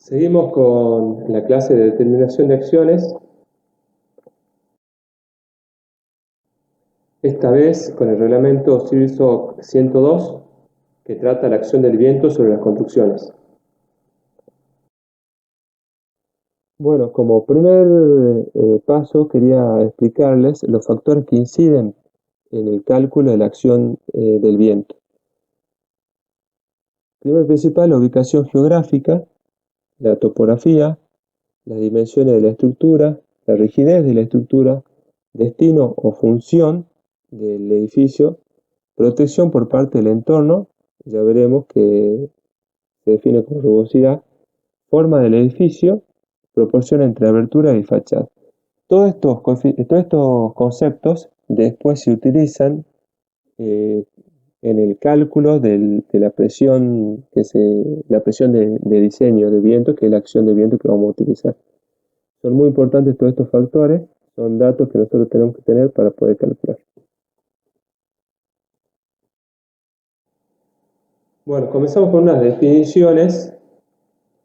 Seguimos con la clase de determinación de acciones, esta vez con el reglamento CIRSOC 102, que trata la acción del viento sobre las construcciones. Bueno, como primer paso quería explicarles los factores que inciden en el cálculo de la acción del viento. Primero principal, la ubicación geográfica, la topografía, las dimensiones de la estructura, la rigidez de la estructura, destino o función del edificio, protección por parte del entorno, ya veremos que se define como rugosidad, forma del edificio, proporción entre abertura y fachada. Todos estos conceptos después se utilizan en el cálculo de la presión, la presión de diseño de viento, que es la acción de viento que vamos a utilizar. Son muy importantes todos estos factores, son datos que nosotros tenemos que tener para poder calcular. Bueno, comenzamos con unas definiciones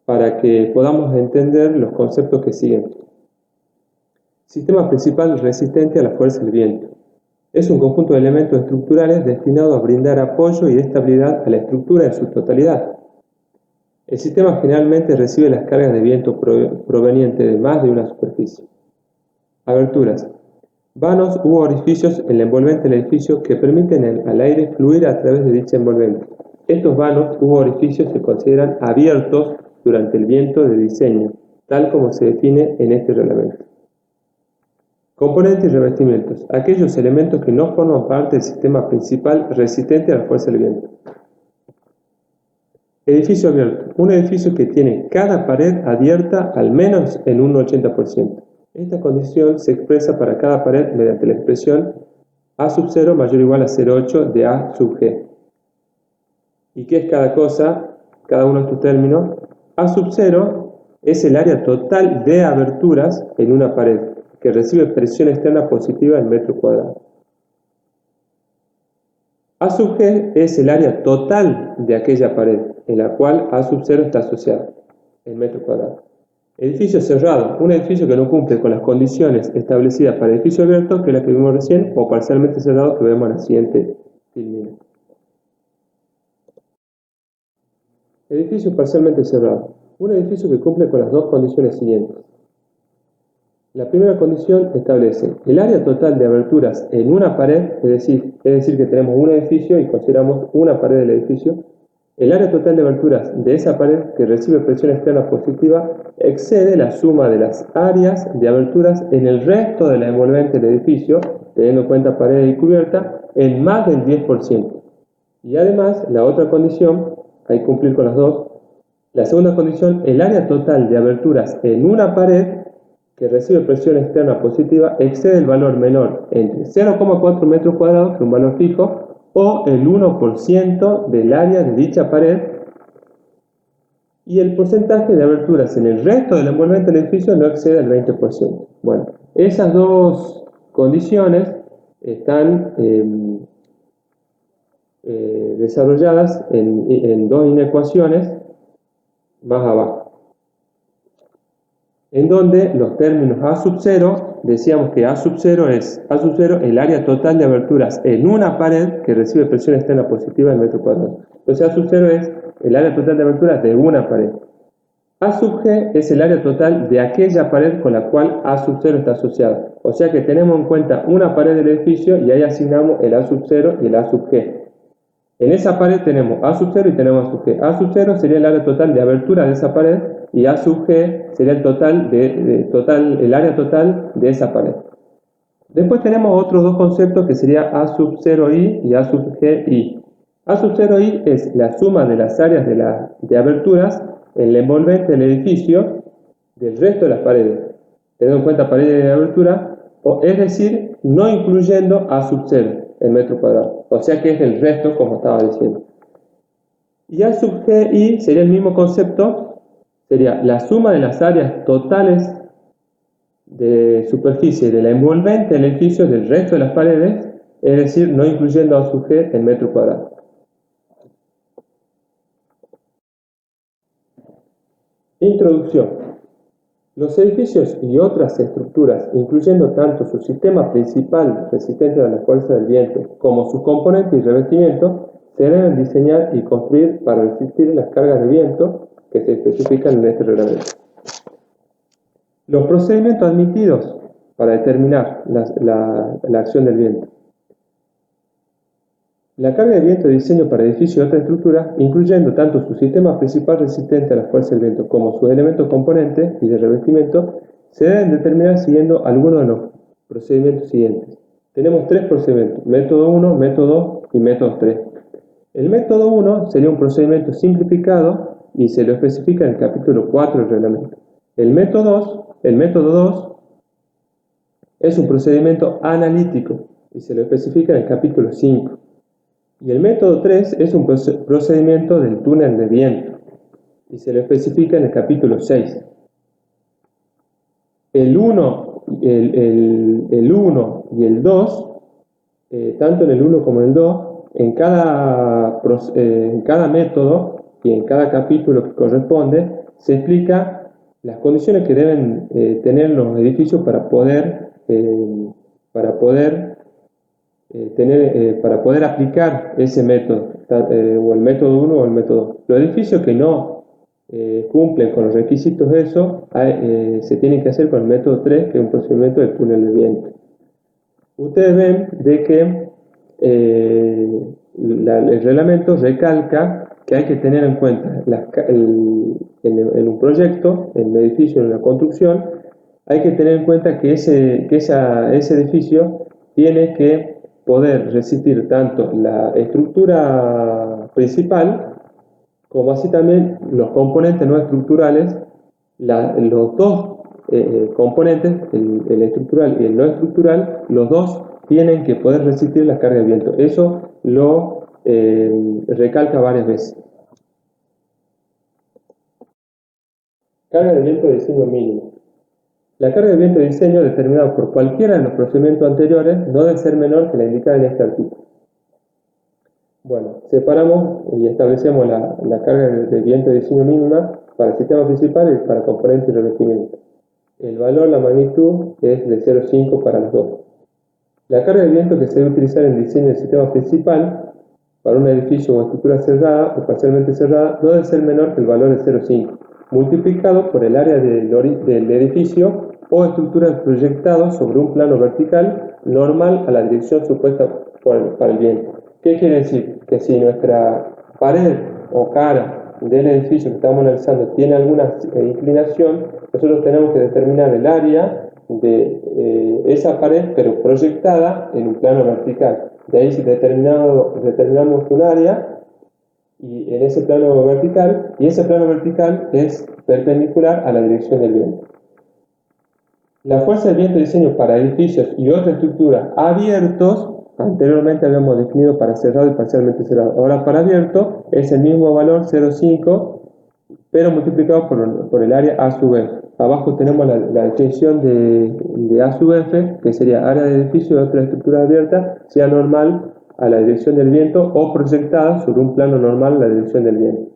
para que podamos entender los conceptos que siguen. Sistema principal resistente a la fuerza del viento. Es un conjunto de elementos estructurales destinado a brindar apoyo y estabilidad a la estructura en su totalidad. El sistema generalmente recibe las cargas de viento provenientes de más de una superficie. Aberturas. Vanos u orificios en la envolvente del edificio que permiten al aire fluir a través de dicha envolvente. Estos vanos u orificios se consideran abiertos durante el viento de diseño, tal como se define en este reglamento. Componentes y revestimientos. Aquellos elementos que no forman parte del sistema principal resistente a la fuerza del viento. Edificio abierto. Un edificio que tiene cada pared abierta al menos en un 80%. Esta condición se expresa para cada pared mediante la expresión A sub 0 mayor o igual a 0,8 de A sub G. ¿Y qué es cada cosa? Cada uno de estos términos. A sub 0 es el área total de aberturas en una pared que recibe presión externa positiva en metro cuadrado. A sub G es el área total de aquella pared en la cual A sub 0 está asociada en metro cuadrado. Edificio cerrado, un edificio que no cumple con las condiciones establecidas para edificio abierto, que es la que vimos recién, o parcialmente cerrado, que vemos en la siguiente filmina. Edificio parcialmente cerrado, un edificio que cumple con las dos condiciones siguientes. La primera condición establece el área total de aberturas en una pared, es decir que tenemos un edificio y consideramos una pared del edificio. El área total de aberturas de esa pared que recibe presión externa positiva excede la suma de las áreas de aberturas en el resto de la envolvente del edificio, teniendo en cuenta pared y cubierta, en más del 10%. Y además, la otra condición, hay que cumplir con las dos. La segunda condición, el área total de aberturas en una pared que recibe presión externa positiva excede el valor menor entre 0,4 metros cuadrados, que es un valor fijo, o el 1% del área de dicha pared, y el porcentaje de aberturas en el resto del envolvente del edificio no excede el 20%. Bueno, esas dos condiciones están desarrolladas en dos inecuaciones más abajo, en donde los términos A sub 0, decíamos que A sub 0 es el área total de aberturas en una pared que recibe presión externa positiva en metro cuadrado. Entonces A sub 0 es el área total de aberturas de una pared. A sub G es el área total de aquella pared con la cual A sub 0 está asociada. O sea que tenemos en cuenta una pared del edificio y ahí asignamos el A sub 0 y el A sub G. En esa pared tenemos A sub 0 y tenemos A sub G. A sub 0 sería el área total de abertura de esa pared y A sub G sería el área total de esa pared. Después tenemos otros dos conceptos que sería A sub 0i y A sub Gi. A sub 0i es la suma de las áreas de aberturas en la envolvente del edificio del resto de las paredes, teniendo en cuenta paredes de abertura, es decir, no incluyendo A sub 0 en metro cuadrado, o sea que es el resto, como estaba diciendo. Y A sub Gi sería el mismo concepto, sería la suma de las áreas totales de superficie de la envolvente del edificio del resto de las paredes, es decir, no incluyendo A sub G en metro cuadrado. Introducción. Los edificios y otras estructuras, incluyendo tanto su sistema principal resistente a la fuerza del viento como sus componentes y revestimiento, se deben diseñar y construir para resistir las cargas de viento que se especifican en este reglamento. Los procedimientos admitidos para determinar la acción del viento. La carga de viento de diseño para edificios y otras estructuras, incluyendo tanto su sistema principal resistente a la fuerza del viento como sus elementos componentes y de revestimiento, se deben determinar siguiendo algunos de los procedimientos siguientes. Tenemos tres procedimientos: método 1, método 2 y método 3. El método 1 sería un procedimiento simplificado y se lo especifica en el capítulo 4 del reglamento. El método 2 es un procedimiento analítico y se lo especifica en el capítulo 5. Y el método 3 es un procedimiento del túnel de viento y se lo especifica en el capítulo 6. El 1 y el 2, tanto en el 1 como en el 2, en cada método y en cada capítulo que corresponde, se explica las condiciones que deben tener los edificios para poder aplicar ese método, o el método 1 o el método 2. Los edificios que no cumplen con los requisitos de eso, se tienen que hacer con el método 3, que es un procedimiento del túnel de viento. Ustedes ven de que el reglamento recalca que hay que tener en cuenta en un proyecto, en un edificio, en una construcción, hay que tener en cuenta que ese edificio tiene que poder resistir tanto la estructura principal como así también los componentes no estructurales. Los dos componentes, el estructural y el no estructural, los dos tienen que poder resistir la carga de viento. Eso lo recalca varias veces. Carga de viento de diseño mínimo. La carga de viento de diseño determinada por cualquiera de los procedimientos anteriores no debe ser menor que la indicada en este artículo. Bueno, separamos y establecemos la carga de viento de diseño mínima para el sistema principal y para componente y revestimiento. El valor, la magnitud, es de 0,5 para los dos. La carga de viento que se debe utilizar en el diseño del sistema principal para un edificio o estructura cerrada o parcialmente cerrada no debe ser menor que el valor de 0,5, multiplicado por el área del edificio o estructura proyectado sobre un plano vertical normal a la dirección supuesta para el viento. ¿Qué quiere decir? Que si nuestra pared o cara del edificio que estamos analizando tiene alguna inclinación, nosotros tenemos que determinar el área de esa pared, pero proyectada en un plano vertical. De ahí si determinamos un área y en ese plano vertical, y ese plano vertical es perpendicular a la dirección del viento. La fuerza del viento de diseño para edificios y otras estructuras abiertos, anteriormente habíamos definido para cerrado y parcialmente cerrado. Ahora para abierto es el mismo valor, 0,5, pero multiplicado por el área A sub F. Abajo tenemos la definición de A sub F, que sería área de edificio de otra estructura abierta, sea normal a la dirección del viento o proyectada sobre un plano normal a la dirección del viento.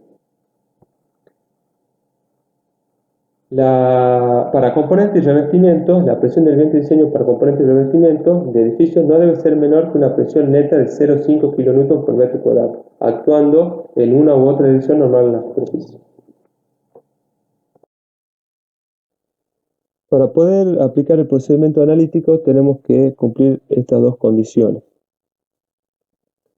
Para componentes y revestimientos, la presión del viento de diseño para componentes y revestimientos de edificios no debe ser menor que una presión neta de 0,5 kN por metro cuadrado, actuando en una u otra dirección normal en la superficie. Para poder aplicar el procedimiento analítico tenemos que cumplir estas dos condiciones.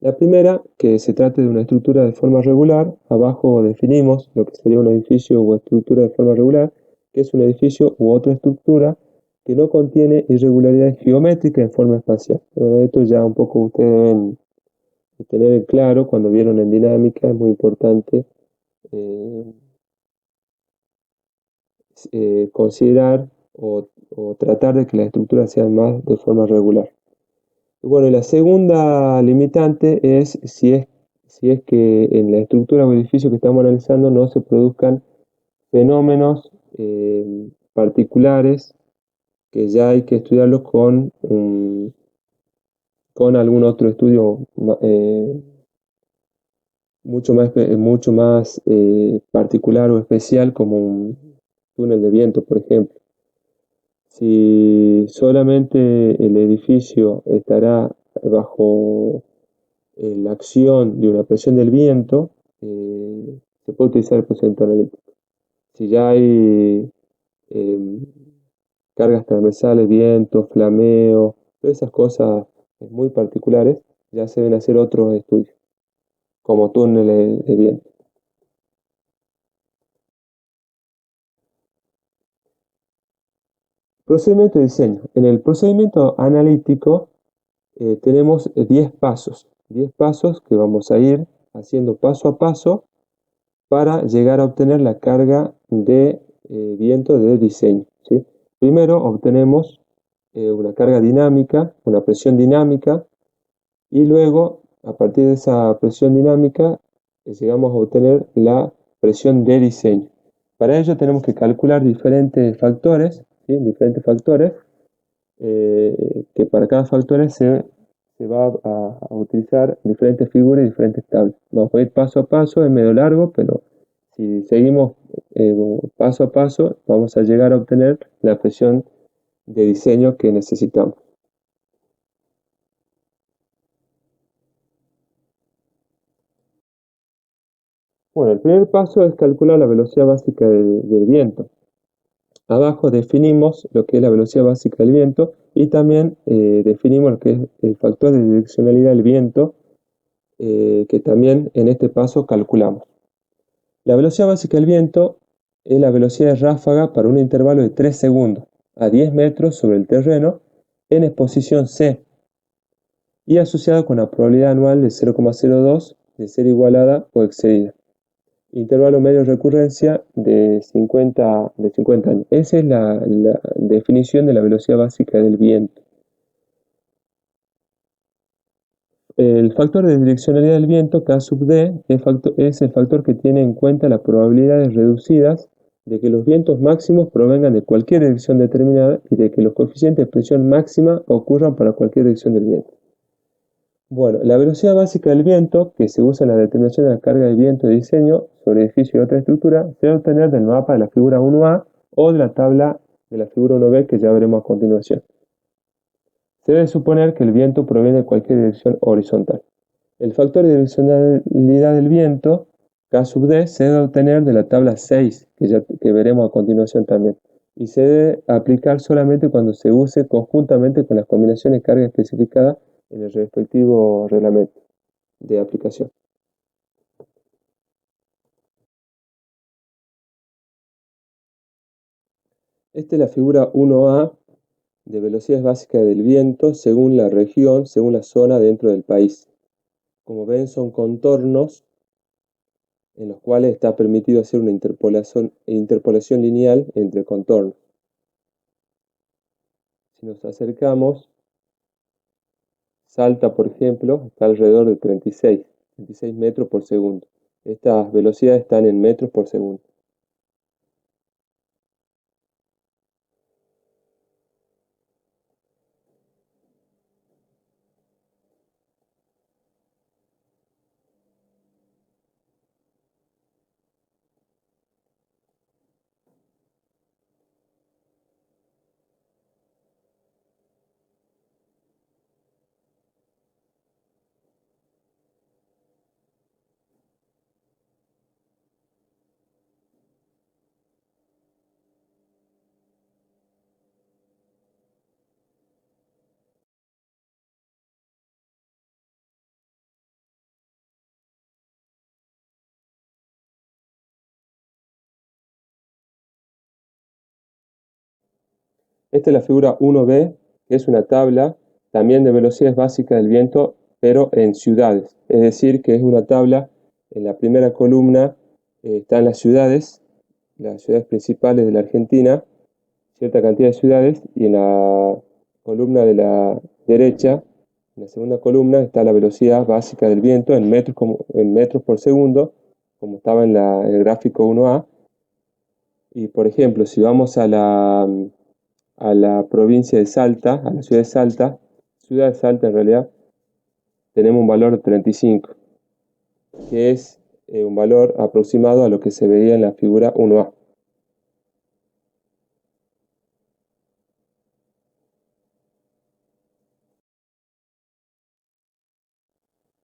La primera, que se trate de una estructura de forma regular. Abajo definimos lo que sería un edificio o estructura de forma regular, que es un edificio u otra estructura que no contiene irregularidades geométricas en forma espacial. Esto ya un poco ustedes deben tener claro cuando vieron en dinámica. Es muy importante considerar o tratar de que las estructuras sean más de forma regular. Bueno, y la segunda limitante es si es que en la estructura o edificio que estamos analizando no se produzcan fenómenos particulares que ya hay que estudiarlos con algún otro estudio mucho más particular o especial como un túnel de viento, por ejemplo. Si solamente el edificio estará bajo la acción de una presión del viento, se puede utilizar el procedimiento analítico. Si ya hay eh, cargas transversales, viento, flameo, todas esas cosas muy particulares, ya se deben hacer otros estudios, como túneles de viento. Procedimiento de diseño. En el procedimiento analítico tenemos 10 pasos que vamos a ir haciendo paso a paso para llegar a obtener la carga de viento de diseño, ¿sí? Primero obtenemos una carga dinámica, una presión dinámica, y luego, a partir de esa presión dinámica, llegamos a obtener la presión de diseño. Para ello tenemos que calcular diferentes factores, ¿sí? Diferentes factores que para cada factor se va a utilizar diferentes figuras y diferentes tablas. Vamos a ir paso a paso, es medio largo, pero si seguimos paso a paso, vamos a llegar a obtener la presión de diseño que necesitamos. Bueno, el primer paso es calcular la velocidad básica del viento. Abajo definimos lo que es la velocidad básica del viento y también definimos lo que es el factor de direccionalidad del viento, que también en este paso calculamos. La velocidad básica del viento es la velocidad de ráfaga para un intervalo de 3 segundos a 10 metros sobre el terreno en exposición C y asociado con la probabilidad anual de 0,02 de ser igualada o excedida. Intervalo medio de recurrencia de 50 años. Esa es la definición de la velocidad básica del viento. El factor de direccionalidad del viento, K sub D, es el factor que tiene en cuenta las probabilidades reducidas de que los vientos máximos provengan de cualquier dirección determinada y de que los coeficientes de presión máxima ocurran para cualquier dirección del viento. Bueno, la velocidad básica del viento, que se usa en la determinación de la carga de viento de diseño sobre edificio y otra estructura, se debe obtener del mapa de la figura 1A o de la tabla de la figura 1B que ya veremos a continuación. Se debe suponer que el viento proviene de cualquier dirección horizontal. El factor de direccionalidad del viento, K sub D, se debe obtener de la tabla 6, que veremos a continuación también, y se debe aplicar solamente cuando se use conjuntamente con las combinaciones de carga especificadas en el respectivo reglamento de aplicación. Esta es la figura 1A de velocidades básicas del viento según la región, según la zona dentro del país. Como ven, son contornos en los cuales está permitido hacer una interpolación lineal entre contornos. Si nos acercamos, Salta, por ejemplo, está alrededor de 36 metros por segundo. Estas velocidades están en metros por segundo. Esta es la figura 1B, que es una tabla también de velocidades básicas del viento, pero en ciudades. Es decir, que es una tabla, en la primera columna están las ciudades principales de la Argentina, cierta cantidad de ciudades, y en la columna de la derecha, en la segunda columna, está la velocidad básica del viento en metros por segundo, como estaba en el gráfico 1A. Y por ejemplo, si vamos a la provincia de Salta, a la ciudad de Salta en realidad, tenemos un valor de 35. que es un valor aproximado a lo que se veía en la figura 1A.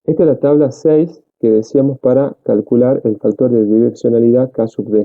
Esta es la tabla 6 que decíamos para calcular el factor de direccionalidad K sub D.